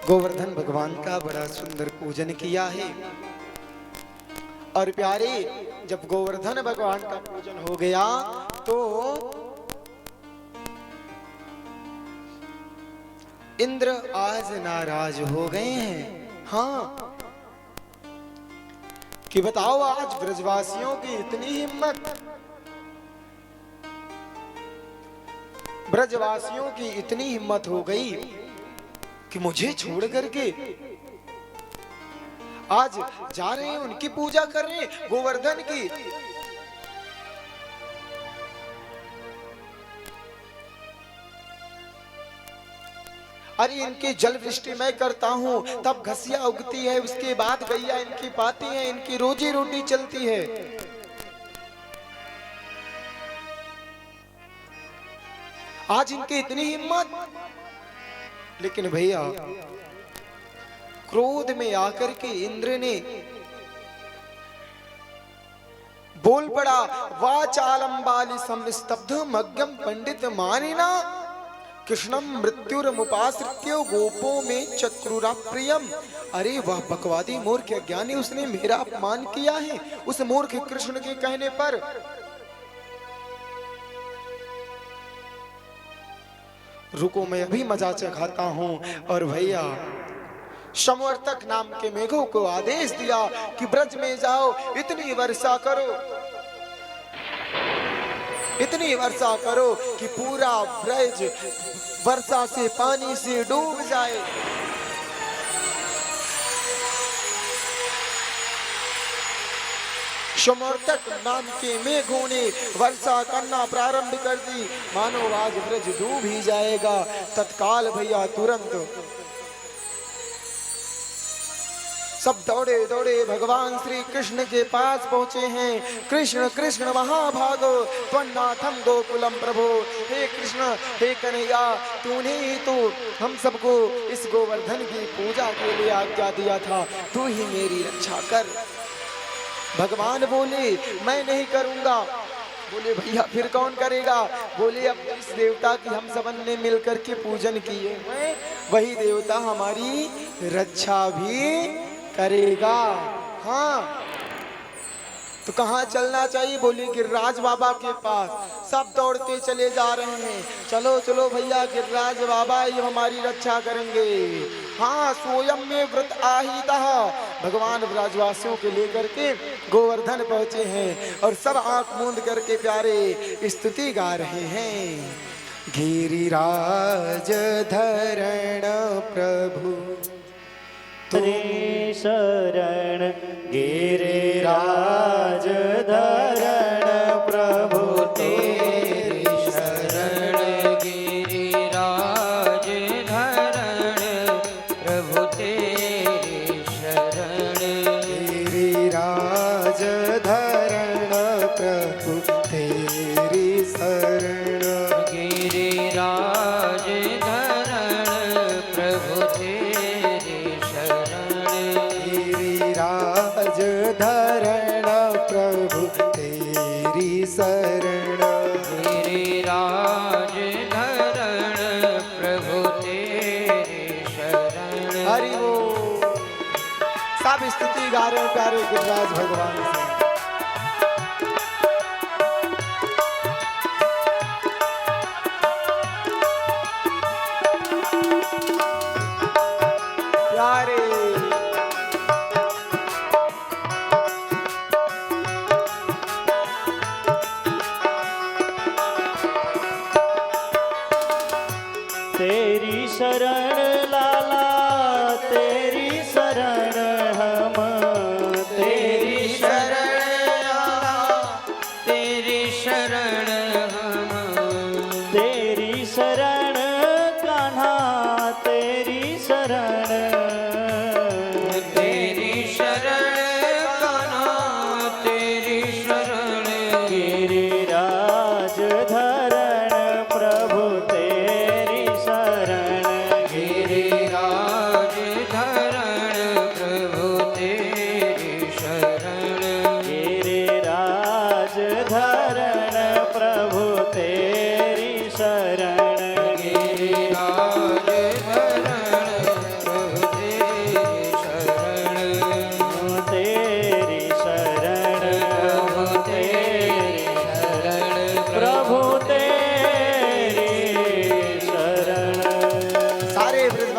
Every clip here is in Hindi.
गोवर्धन भगवान का बड़ा सुंदर पूजन किया है। और प्यारे, जब गोवर्धन भगवान का पूजन हो गया तो इंद्र आज नाराज हो गए हैं। हाँ, कि बताओ आज ब्रजवासियों की इतनी हिम्मत, ब्रजवासियों की इतनी हिम्मत हो गई कि मुझे छोड़ करके आज जा रहे हैं, उनकी पूजा कर रहे हैं, गोवर्धन की। अरे इनकी जल वृष्टि मैं करता हूं तब घसिया उगती है, उसके बाद गैया इनकी पाती है, इनकी रोजी रोटी चलती है। आज इनकी इतनी हिम्मत, लेकिन भैया क्रोध में आकर के इंद्र ने बोल पड़ा, वाचालम बाली संस्तब्ध मग्गम पंडित मानिना कृष्णम मृत्युरमुपाश्रित्य गोपो में चक्रुरा प्रियम। अरे वह बकवादी मूर्ख अज्ञानी, उसने मेरा अपमान किया है। उस मूर्ख कृष्ण के कहने पर रुको, मैं अभी मजा चखाता हूं। और भैया समवर्तक नाम के मेघों को आदेश दिया कि ब्रज में जाओ, इतनी वर्षा करो, इतनी वर्षा करो कि पूरा ब्रज वर्षा से पानी से डूब जाए। समवर्तक नाम के मेघों ने वर्षा करना प्रारंभ कर दी, मानो आज ब्रज डूब ही जाएगा। तत्काल भैया तुरंत सब दौड़े दौड़े भगवान श्री कृष्ण के पास पहुंचे हैं। कृष्ण कृष्ण महाभागो त्वन्नाथम गोकुलम प्रभो। हे कृष्ण, हे कन्हैया, तूने ही तो हम सबको इस गोवर्धन की पूजा के लिए आज्ञा दिया था, तू ही मेरी रक्षा कर। भगवान बोले, मैं नहीं करूंगा। बोले भैया फिर कौन करेगा? बोले अब इस देवता की हम सबन ने मिलकर के पूजन किए, वही देवता हमारी रक्षा भी करेगा। हाँ, तो कहाँ चलना चाहिए? बोले गिरिराज बाबा के पास। सब दौड़ते चले जा रहे हैं, चलो चलो भैया, गिरिराज बाबा ही हमारी रक्षा करेंगे। हाँ, स्वयं में व्रत आहिता, भगवान ब्रजवासियों के लेकर के गोवर्धन पहुंचे हैं और सब आंख मूंद करके प्यारे स्तुति गा रहे हैं। गिरिराज धरण प्रभु तेरी शरण, गिरिराज धरण प्रभु तेरी शरण, गिरिराज धरण प्रभु तेरी शरण, गिरिराज धरण प्रभु तेरी शरण, गिरिराज धरण प्रभु धरण प्रभु तेरी शरण, गिरिराज धरण प्रभु तेरी शरण। हरि बोल। सब स्तुति गा रहे प्यारे गिरिराज भगवान से। प्यारे तेरी शरण लाला, तेरी शरण हम, तेरी शरण लाला, तेरी शरण हम, तेरी शरण कान्हा, तेरी शरण, तेरी शरण कान्हा, तेरी शरण, गिरिराज धरण प्रभु तेरी शरण, गिरिराज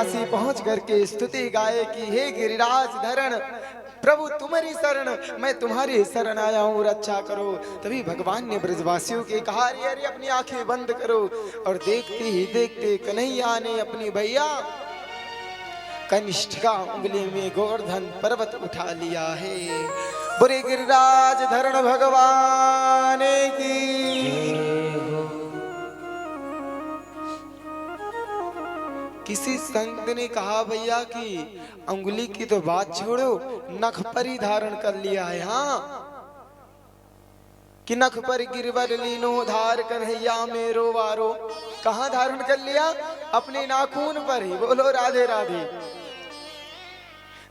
काशी पहुंच करके स्तुति गाए कि हे गिरिराज धरण प्रभु तुम्हारी शरण, मैं तुम्हारी शरण आया हूँ, रक्षा करो। तभी भगवान ने ब्रजवासियों के कहा अरे अरे अपनी आंखें बंद करो। और देखते ही देखते कन्हैया ने अपनी भैया कनिष्ठ का उंगली में गोवर्धन पर्वत उठा लिया है। बुरे गिरिराज धरण भगवान की। किसी संत ने कहा भैया कि अंगुली की तो बात छोड़ो, नख पर ही धारण कर लिया है। हाँ, कि नख पर गिरवर लीनो धार कन्हैया मेरो वारो। कहाँ धारण कर लिया? अपने नाखून पर ही। बोलो राधे राधे।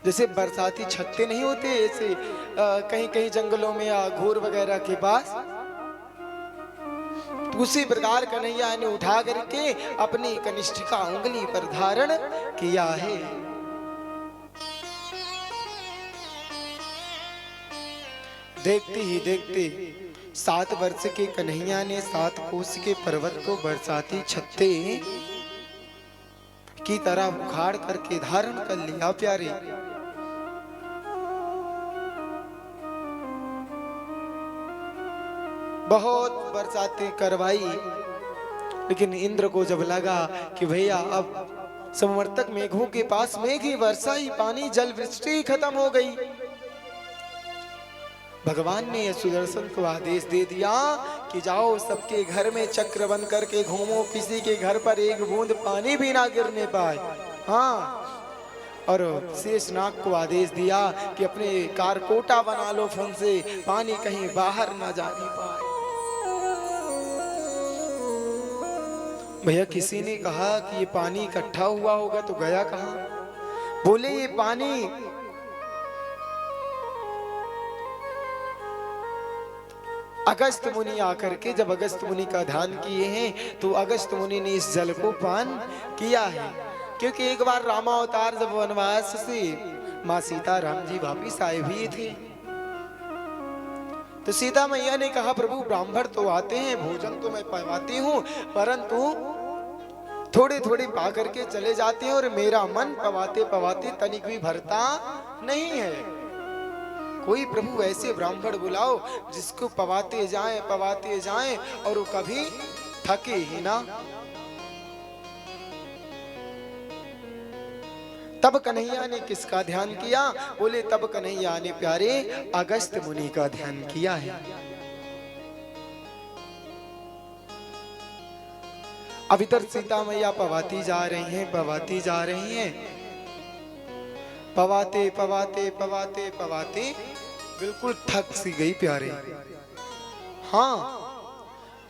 जैसे बरसाती छत्ते नहीं होते ऐसे कहीं कहीं जंगलों में या घोर वगैरह के पास, उसी प्रकार कन्हैया ने उठा करके अपनी कनिष्ठिका उंगली पर धारण किया है। देखते ही देखते 7 वर्ष के कन्हैया ने 7 कोस के पर्वत को बरसाती छत्ते की तरह उखाड़ करके धारण कर लिया। प्यारे, बहुत बरसाती करवाई, लेकिन इंद्र को जब लगा कि भैया अब समवर्तक मेघों के पास मेघ ही वर्षा ही पानी जल वृष्टि खत्म हो गई, भगवान ने सुदर्शन को आदेश दे दिया कि जाओ सबके घर में चक्र बन करके घूमो, किसी के घर पर एक बूंद पानी भी ना गिरने पाए। हाँ, और शेषनाग को आदेश दिया कि अपने कारकोटा बना लो फन से, पानी कहीं बाहर ना जाने पाए। भैया किसी ने कहा कि ये पानी इकट्ठा हुआ होगा तो गया कहाँ? बोले ये पानी अगस्त मुनि आकर के जब अगस्त मुनि का ध्यान किए हैं तो अगस्त मुनि ने इस जल को पान किया है। क्योंकि एक बार रामावतार जब वनवास से माँ सीता राम जी वापिस आए हुए थे तो सीता मैया ने कहा प्रभु ब्राह्मण तो आते हैं, भोजन तो मैं पवाती हूँ, परंतु थोड़े थोड़े पा करके चले जाते हैं और मेरा मन पवाते पवाते तनिक भी भरता नहीं है। कोई प्रभु ऐसे ब्राह्मण बुलाओ जिसको पवाते जाएं और वो कभी थके ही ना। तब कन्हैया ने किसका ध्यान किया? बोले तब कन्हैया ने प्यारे अगस्त मुनि का ध्यान किया है। अब इधर सीता मैया पवाती जा रही हैं, पवाते बिल्कुल थक सी गई प्यारे। हाँ,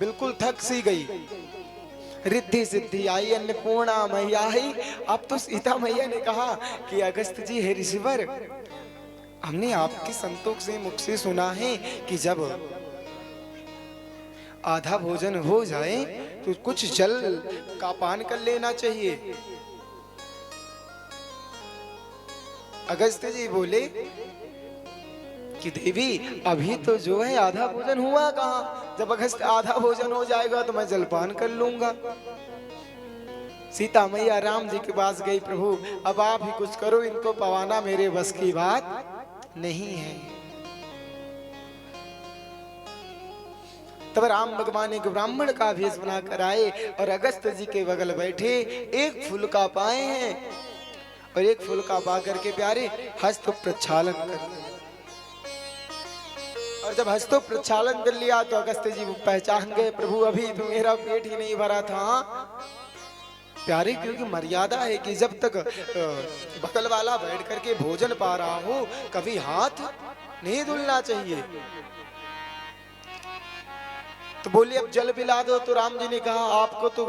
बिल्कुल थक सी गई। रिद्धि सिद्धि आई, अन्नपूर्णा मैया आई। अब तो सीता मैया ने कहा कि अगस्त जी हे ऋषिवर, हमने आपके संतों से मुख से सुना है कि जब आधा भोजन हो जाए तो कुछ जल का पान कर लेना चाहिए। अगस्त जी बोले कि देवी अभी तो जो है आधा भोजन हुआ कहाँ, जब अगस्त आधा भोजन हो जाएगा तो मैं जलपान कर लूंगा। सीता मैया राम जी के पास गई, प्रभु अब आप ही कुछ करो, इनको पवाना मेरे बस की बात नहीं है। तब राम भगवान एक ब्राह्मण का भेष बना कर आए और अगस्त जी के बगल बैठे एक फूल का पाए हैं और एक फूल का पा करके प्यारे हस्त प्रक्षालन कर लिया। और जब हस्तो प्रक्षालन कर लिया तो अगस्त जी पहचान गए, प्रभु अभी तो मेरा पेट ही नहीं भरा था प्यारे। क्योंकि मर्यादा है कि जब तक बगल वाला बैठ करके भोजन पा रहा हो कभी हाथ नहीं धुलना चाहिए। तो बोले अब जल पिला दो। तो राम जी ने कहा आपको तो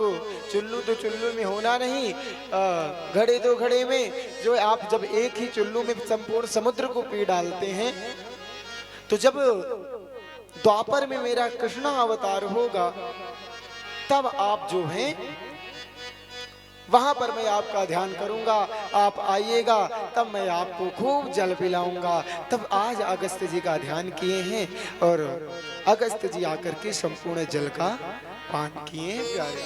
चुल्लू में होना नहीं, घड़े तो घड़े में। जो आप जब एक ही चुल्लू में संपूर्ण समुद्र को पी डालते हैं तो जब द्वापर में मेरा कृष्ण अवतार होगा तब आप जो हैं वहां पर मैं आपका ध्यान करूंगा, आप आइएगा तब मैं आपको खूब जल पिलाऊंगा। तब आज अगस्त जी का ध्यान किए हैं और अगस्त जी आकर के संपूर्ण जल का पान किए हैं प्यारे।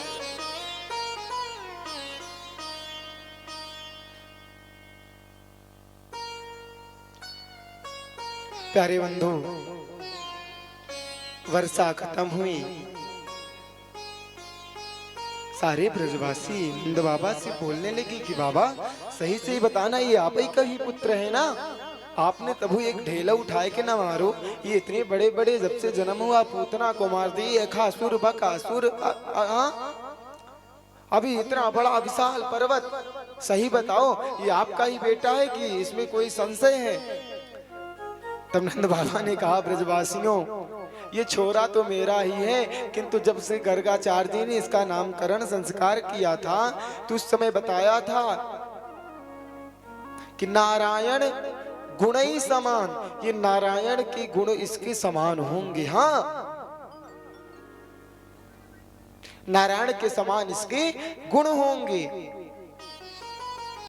प्यारे बंधु, वर्षा खत्म हुई, सारे ब्रजवासी नंद बाबा से बोलने लगे कि बाबा सही से ही बताना, ये आप ही का ही पुत्र है ना? आपने तभी एक ढेला उठाए के ना मारो, ये इतने बड़े बड़े जब से जन्म हुआ पूतना को मार दी, अखासुर बकासुर, अभी इतना बड़ा विशाल पर्वत, सही बताओ ये आपका ही बेटा है कि इसमें कोई संशय है? तब नंद बाबा ने कहा, ब्रजवासियों ये छोरा तो मेरा ही है, किंतु जब से गर्गाचार्य जी ने इसका नामकरण संस्कार किया था तो उस समय बताया था कि नारायण गुण ही समान, ये नारायण के गुण इसके समान होंगे। हाँ, नारायण के समान इसके गुण होंगे।